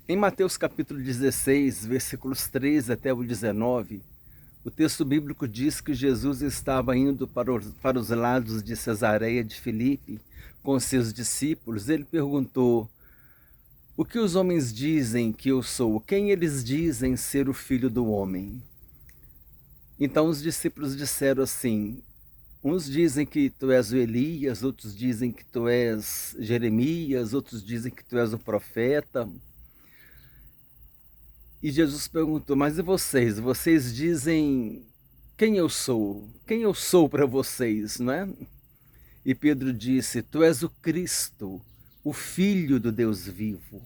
Em Mateus capítulo 16, versículos 13 até o 19, o texto bíblico diz que Jesus estava indo para os lados de Cesareia de Filipe com seus discípulos. Ele perguntou: o que os homens dizem que eu sou? Quem eles dizem ser o Filho do Homem? Então os discípulos disseram assim: uns dizem que tu és o Elias, outros dizem que tu és Jeremias, outros dizem que tu és o profeta. E Jesus perguntou: mas e vocês? Vocês dizem quem eu sou? Quem eu sou para vocês, não é? E Pedro disse: tu és o Cristo, o Filho do Deus vivo.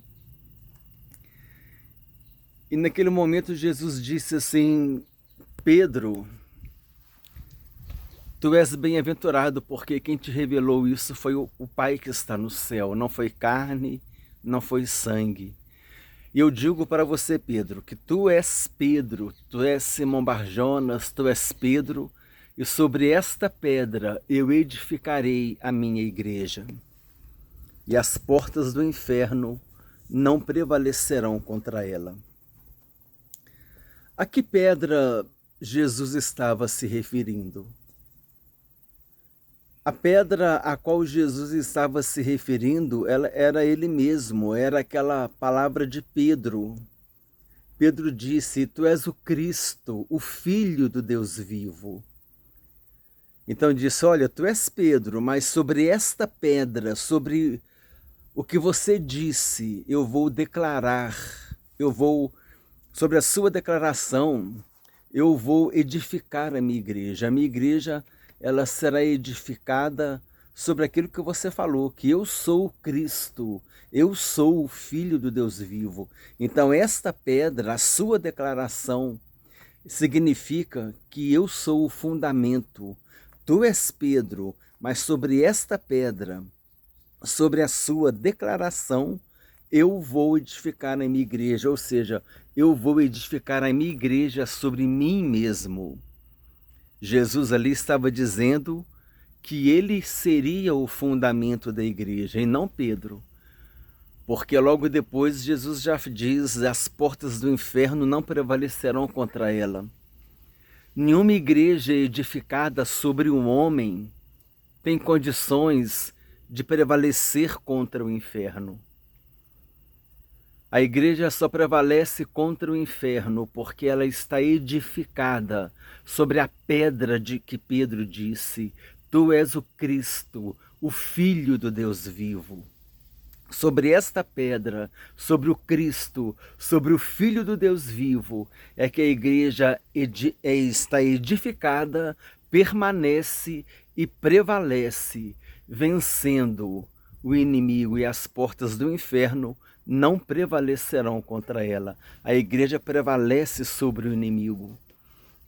E naquele momento Jesus disse assim: Pedro, tu és bem-aventurado, porque quem te revelou isso foi o Pai que está no céu, não foi carne, não foi sangue. E eu digo para você, Pedro, que tu és Pedro, tu és Simão Barjonas, tu és Pedro, e sobre esta pedra eu edificarei a minha igreja. E as portas do inferno não prevalecerão contra ela. A que pedra Jesus estava se referindo? A pedra a qual Jesus estava se referindo, ela era ele mesmo, era aquela palavra de Pedro. Pedro disse: tu és o Cristo, o Filho do Deus vivo. Então disse: olha, tu és Pedro, mas sobre esta pedra, sobre o que você disse, eu vou declarar, sobre a sua declaração, eu vou edificar a minha igreja. A minha igreja, ela será edificada sobre aquilo que você falou, que eu sou o Cristo, eu sou o Filho do Deus vivo. Então esta pedra, a sua declaração, significa que eu sou o fundamento. Tu és Pedro, mas sobre esta pedra, sobre a sua declaração, eu vou edificar a minha igreja, ou seja, eu vou edificar a minha igreja sobre mim mesmo. Jesus ali estava dizendo que ele seria o fundamento da igreja e não Pedro. Porque logo depois Jesus já diz: as portas do inferno não prevalecerão contra ela. Nenhuma igreja edificada sobre um homem tem condições de prevalecer contra o inferno. A igreja só prevalece contra o inferno porque ela está edificada sobre a pedra de que Pedro disse: tu és o Cristo, o Filho do Deus vivo. Sobre esta pedra, sobre o Cristo, sobre o Filho do Deus vivo, é que a igreja está edificada, permanece e prevalece, vencendo o inimigo, e as portas do inferno não prevalecerão contra ela. A igreja prevalece sobre o inimigo.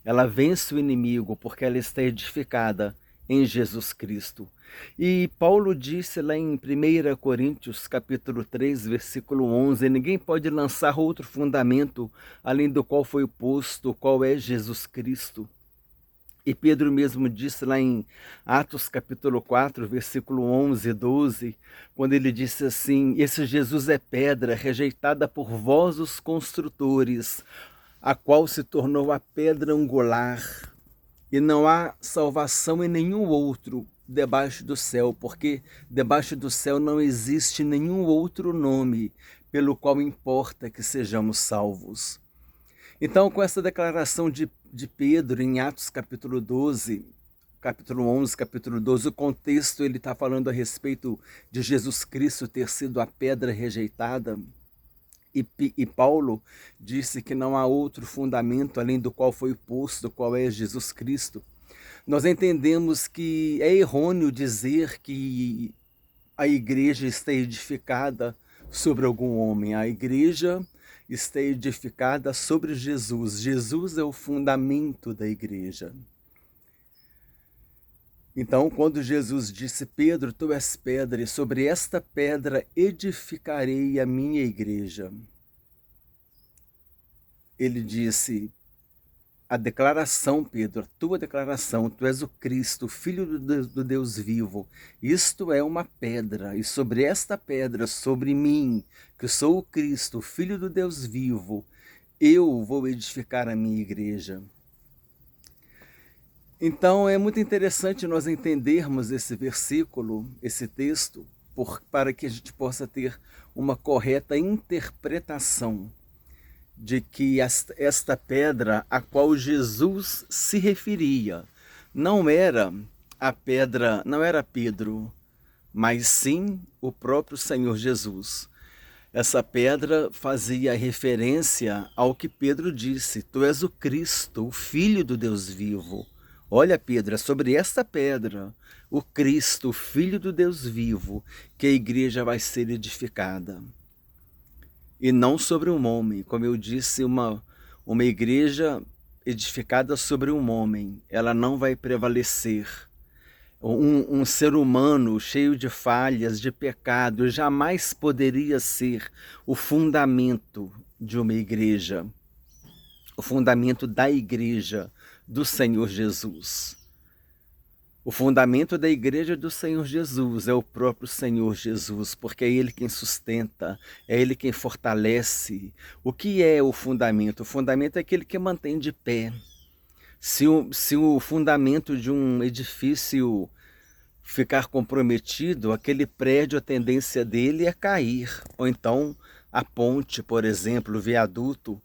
Ela vence o inimigo porque ela está edificada em Jesus Cristo. E Paulo disse lá em 1 Coríntios capítulo 3, versículo 11, ninguém pode lançar outro fundamento além do qual foi posto, qual é Jesus Cristo. E Pedro mesmo disse lá em Atos capítulo 4, versículo 11 e 12, quando ele disse assim: esse Jesus é pedra rejeitada por vós os construtores, a qual se tornou a pedra angular, e não há salvação em nenhum outro debaixo do céu, porque debaixo do céu não existe nenhum outro nome pelo qual importa que sejamos salvos. Então, com essa declaração de Pedro em Atos capítulo 12, capítulo 11, capítulo 12, o contexto ele está falando a respeito de Jesus Cristo ter sido a pedra rejeitada. E Paulo disse que não há outro fundamento além do qual foi posto, qual é Jesus Cristo. Nós entendemos que é errôneo dizer que a igreja está edificada sobre algum homem. A igreja está edificada sobre Jesus. Jesus é o fundamento da igreja. Então, quando Jesus disse: Pedro, tu és pedra, e sobre esta pedra edificarei a minha igreja, ele disse: a declaração, Pedro, a tua declaração, tu és o Cristo, o Filho do Deus vivo. Isto é uma pedra, e sobre esta pedra, sobre mim, que sou o Cristo, o Filho do Deus vivo, eu vou edificar a minha igreja. Então é muito interessante nós entendermos esse versículo, esse texto, para que a gente possa ter uma correta interpretação de que esta pedra a qual Jesus se referia não era a pedra, não era Pedro, mas sim o próprio Senhor Jesus. Essa pedra fazia referência ao que Pedro disse: tu és o Cristo, o Filho do Deus vivo. Olha, Pedro, é sobre esta pedra, o Cristo, o Filho do Deus vivo, que a igreja vai ser edificada. E não sobre um homem. Como eu disse, uma igreja edificada sobre um homem, ela não vai prevalecer. Um ser humano cheio de falhas, de pecado, jamais poderia ser o fundamento de uma igreja, o fundamento da igreja do Senhor Jesus. O fundamento da igreja do Senhor Jesus é o próprio Senhor Jesus, porque é Ele quem sustenta, é Ele quem fortalece. O que é o fundamento? O fundamento é aquele que mantém de pé. Se o fundamento de um edifício ficar comprometido, aquele prédio, a tendência dele é cair. Ou então a ponte, por exemplo, o viaduto.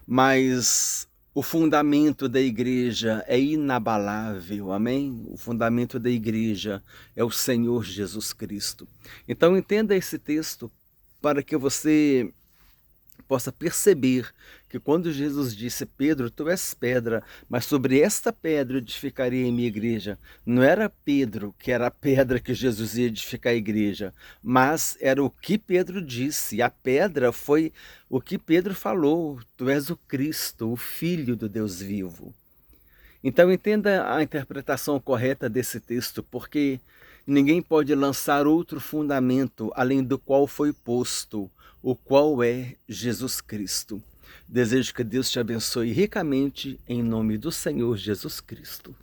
Mas o fundamento da igreja é inabalável, amém? O fundamento da igreja é o Senhor Jesus Cristo. Então entenda esse texto para que você possa perceber que quando Jesus disse: Pedro, tu és pedra, mas sobre esta pedra edificarei a minha igreja, não era Pedro que era a pedra que Jesus ia edificar a igreja, mas era o que Pedro disse. A pedra foi o que Pedro falou: tu és o Cristo, o Filho do Deus vivo. Então entenda a interpretação correta desse texto, porque ninguém pode lançar outro fundamento além do qual foi posto, o qual é Jesus Cristo. Desejo que Deus te abençoe ricamente em nome do Senhor Jesus Cristo.